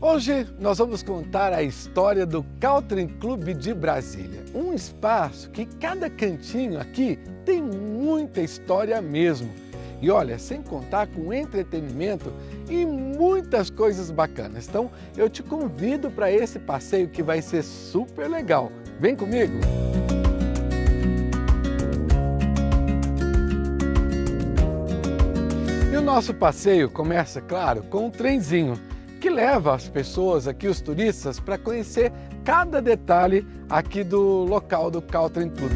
Hoje nós vamos contar a história do Caltrim Clube de Brasília, um espaço que cada cantinho aqui tem muita história mesmo. E olha, sem contar com entretenimento e muitas coisas bacanas. Então eu te convido para esse passeio que vai ser super legal. Vem comigo! E o nosso passeio começa, claro, com um trenzinho que leva as pessoas aqui, os turistas, para conhecer cada detalhe aqui do local do Caltrim Clube.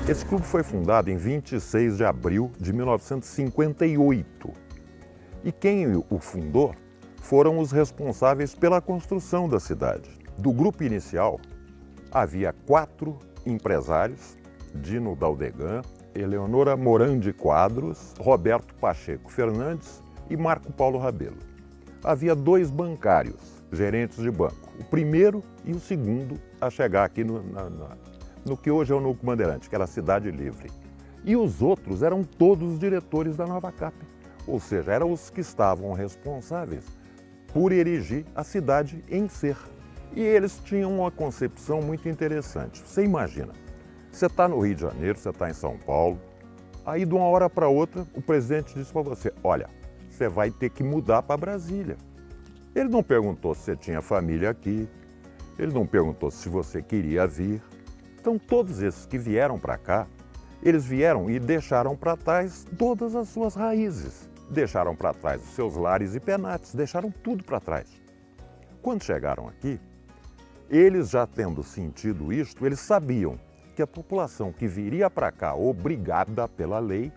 Esse clube foi fundado em 26 de abril de 1958. E quem o fundou foram os responsáveis pela construção da cidade. Do grupo inicial, havia 4 empresários: Dino Daldegan, Eleonora Morandi Quadros, Roberto Pacheco Fernandes e Marco Paulo Rabelo. Havia 2 bancários, gerentes de banco, o primeiro e o segundo a chegar aqui no que hoje é o Núcleo Bandeirante, que era a Cidade Livre. E os outros eram todos os diretores da Nova Cap, ou seja, eram os que estavam responsáveis por erigir a cidade em ser. E eles tinham uma concepção muito interessante. Você imagina, você está no Rio de Janeiro, você está em São Paulo, aí de uma hora para outra o presidente disse para você: olha, você vai ter que mudar para Brasília. Ele não perguntou se você tinha família aqui, ele não perguntou se você queria vir. Então todos esses que vieram para cá, eles vieram e deixaram para trás todas as suas raízes. Deixaram para trás os seus lares e penates, deixaram tudo para trás. Quando chegaram aqui, eles já tendo sentido isto, eles sabiam que a população que viria para cá obrigada pela lei,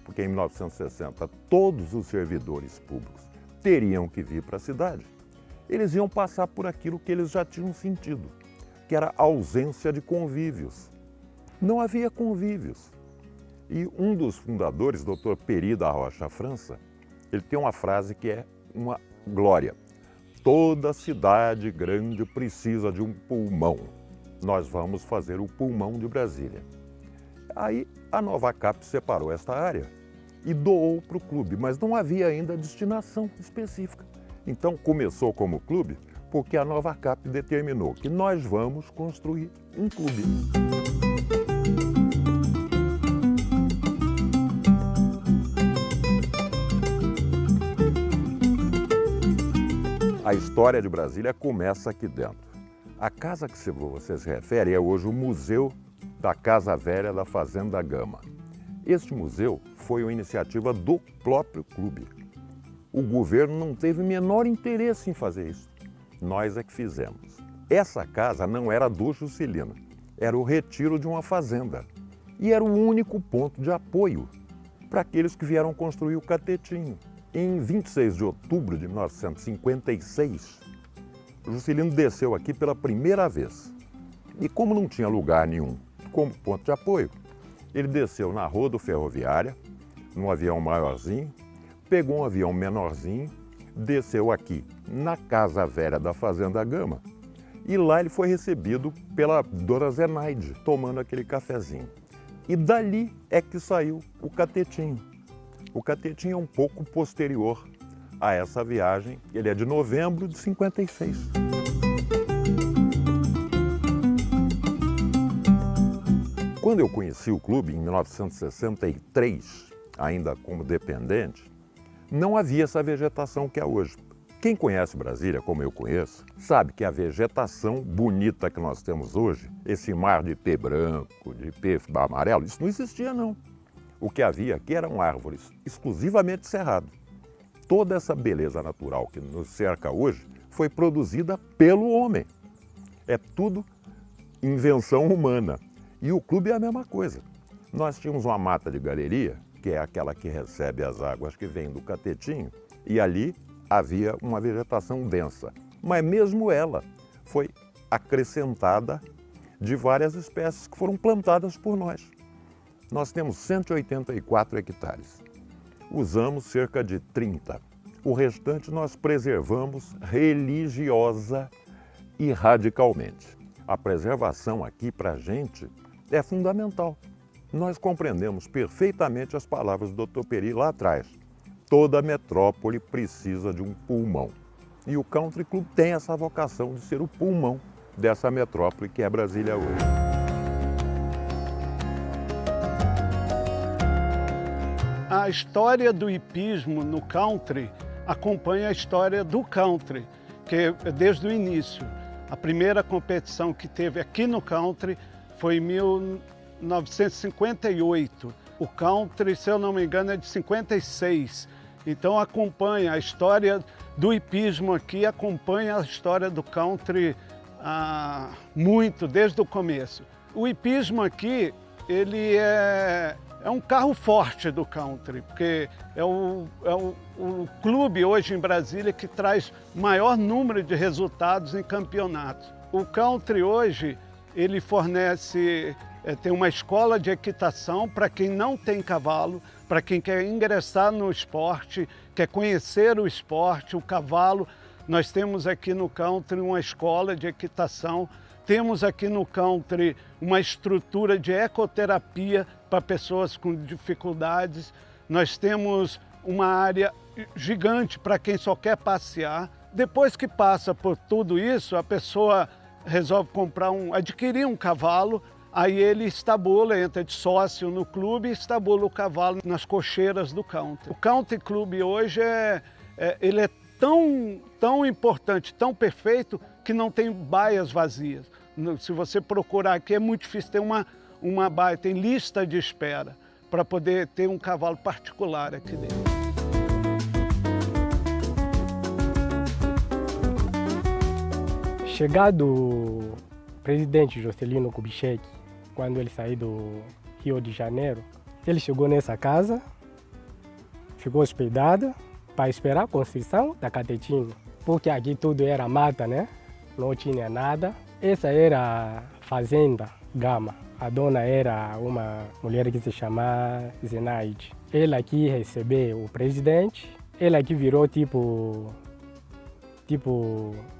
porque em 1960 todos os servidores públicos teriam que vir para a cidade, eles iam passar por aquilo que eles já tinham sentido, que era a ausência de convívios. Não havia convívios. E um dos fundadores, Dr. Peri da Rocha França, ele tem uma frase que é uma glória: toda cidade grande precisa de um pulmão. Nós vamos fazer o pulmão de Brasília. Aí a Nova Cap separou esta área e doou para o clube, mas não havia ainda destinação específica. Então começou como clube porque a Nova Cap determinou que nós vamos construir um clube. A história de Brasília começa aqui dentro. A casa que você se refere é hoje o Museu da Casa Velha da Fazenda Gama. Este museu foi uma iniciativa do próprio clube. O governo não teve o menor interesse em fazer isso. Nós é que fizemos. Essa casa não era do Juscelino, era o retiro de uma fazenda. E era o único ponto de apoio para aqueles que vieram construir o Catetinho. Em 26 de outubro de 1956, Juscelino desceu aqui pela primeira vez. E como não tinha lugar nenhum como ponto de apoio, ele desceu na Rodo Ferroviária, num avião maiorzinho, pegou um avião menorzinho, desceu aqui na Casa Velha da Fazenda Gama, e lá ele foi recebido pela dona Zenaide, tomando aquele cafezinho. E dali é que saiu o Catetinho. O Catetinho é um pouco posterior a essa viagem, ele é de novembro de 56. Quando eu conheci o clube, em 1963, ainda como dependente, não havia essa vegetação que há hoje. Quem conhece Brasília, como eu conheço, sabe que a vegetação bonita que nós temos hoje, esse mar de ipê branco, de ipê amarelo, isso não existia não. O que havia aqui eram árvores exclusivamente cerrado. Toda essa beleza natural que nos cerca hoje foi produzida pelo homem. É tudo invenção humana. E o clube é a mesma coisa. Nós tínhamos uma mata de galeria, que é aquela que recebe as águas que vêm do Catetinho, e ali havia uma vegetação densa. Mas mesmo ela foi acrescentada de várias espécies que foram plantadas por nós. Nós temos 184 hectares. Usamos cerca de 30. O restante nós preservamos religiosa e radicalmente. A preservação aqui para a gente é fundamental. nós compreendemos perfeitamente as palavras do Dr. Peri lá atrás. Toda metrópole precisa de um pulmão. E o Country Club tem essa vocação de ser o pulmão dessa metrópole que é Brasília hoje. A história do hipismo no country acompanha a história do country, que é desde o início. A primeira competição que teve aqui no country foi em 1958. O country, se eu não me engano, é de 56. Então acompanha a história do hipismo aqui, acompanha a história do country muito, desde o começo. O hipismo aqui, ele é um carro forte do country, porque é o clube hoje em Brasília que traz maior número de resultados em campeonatos. O country hoje, ele fornece, tem uma escola de equitação para quem não tem cavalo, para quem quer ingressar no esporte, quer conhecer o esporte, o cavalo. Nós temos aqui no country uma escola de equitação, temos aqui no country uma estrutura de ecoterapia para pessoas com dificuldades. Nós temos uma área gigante para quem só quer passear. Depois que passa por tudo isso, a pessoa resolve adquirir um cavalo, aí ele estabula, entra de sócio no clube e estabula o cavalo nas cocheiras do country. O Country Club hoje ele é tão importante, tão perfeito, que não tem baias vazias. Se você procurar aqui, é muito difícil ter uma baia, tem lista de espera para poder ter um cavalo particular aqui dentro. Chegado o presidente Juscelino Kubitschek, quando ele saiu do Rio de Janeiro, ele chegou nessa casa, ficou hospedado para esperar a construção da Catetinho, porque aqui tudo era mata, né? Não tinha nada. Essa era a Fazenda Gama. A dona era uma mulher que se chama Zenaide. Ela aqui recebeu o presidente, ela aqui virou tipo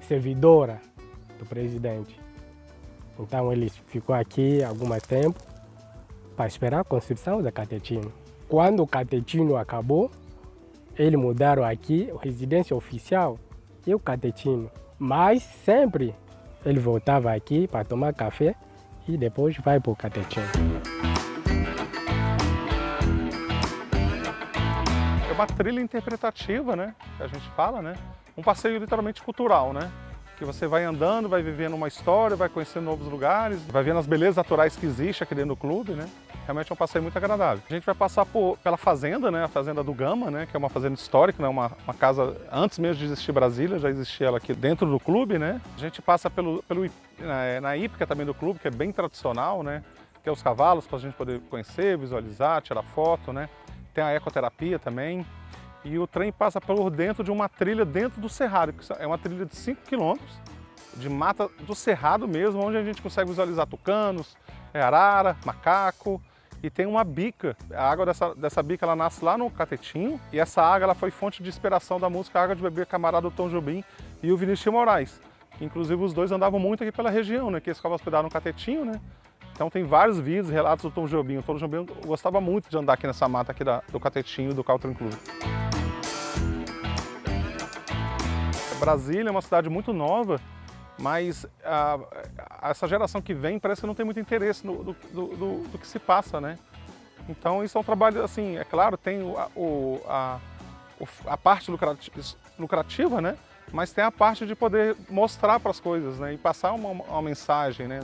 servidora do presidente. Então ele ficou aqui algum tempo para esperar a construção da Catetinho. Quando o Catetinho acabou, eles mudaram aqui a residência oficial e o Catetinho. Mas sempre ele voltava aqui para tomar café e depois vai para o Catetinho. É uma trilha interpretativa, né? Que a gente fala, né? Um passeio literalmente cultural, né? Que você vai andando, vai vivendo uma história, vai conhecendo novos lugares, vai vendo as belezas naturais que existem aqui dentro do clube, né? Realmente é um passeio muito agradável. A gente vai passar pela fazenda, né? A Fazenda do Gama, né? Que é uma fazenda histórica, né? Uma casa, antes mesmo de existir Brasília, já existia ela aqui dentro do clube, né? A gente passa na hípica também do clube, que é bem tradicional, né? Que é os cavalos, para a gente poder conhecer, visualizar, tirar foto, né? Tem a ecoterapia também. E o trem passa por dentro de uma trilha dentro do Cerrado, que é uma trilha de 5 quilômetros, de mata do Cerrado mesmo, onde a gente consegue visualizar tucanos, arara, macaco. E tem uma bica, a água dessa bica ela nasce lá no Catetinho, e essa água ela foi fonte de inspiração da música Água de Beber Camarada do Tom Jobim e o Vinícius de Moraes. Inclusive os dois andavam muito aqui pela região, né, que eles ficavam hospedados no Catetinho, né. Então tem vários vídeos, relatos do Tom Jobim. O Tom Jobim gostava muito de andar aqui nessa mata aqui do Catetinho do Country Club. Brasília é uma cidade muito nova, mas essa geração que vem parece que não tem muito interesse do que se passa, né? Então isso é um trabalho, assim, é claro, tem a parte lucrativa, né? Mas tem a parte de poder mostrar para as coisas, né? E passar uma mensagem, né?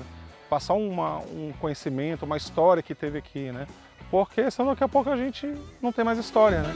Passar um conhecimento, uma história que teve aqui, né? Porque senão daqui a pouco a gente não tem mais história, né?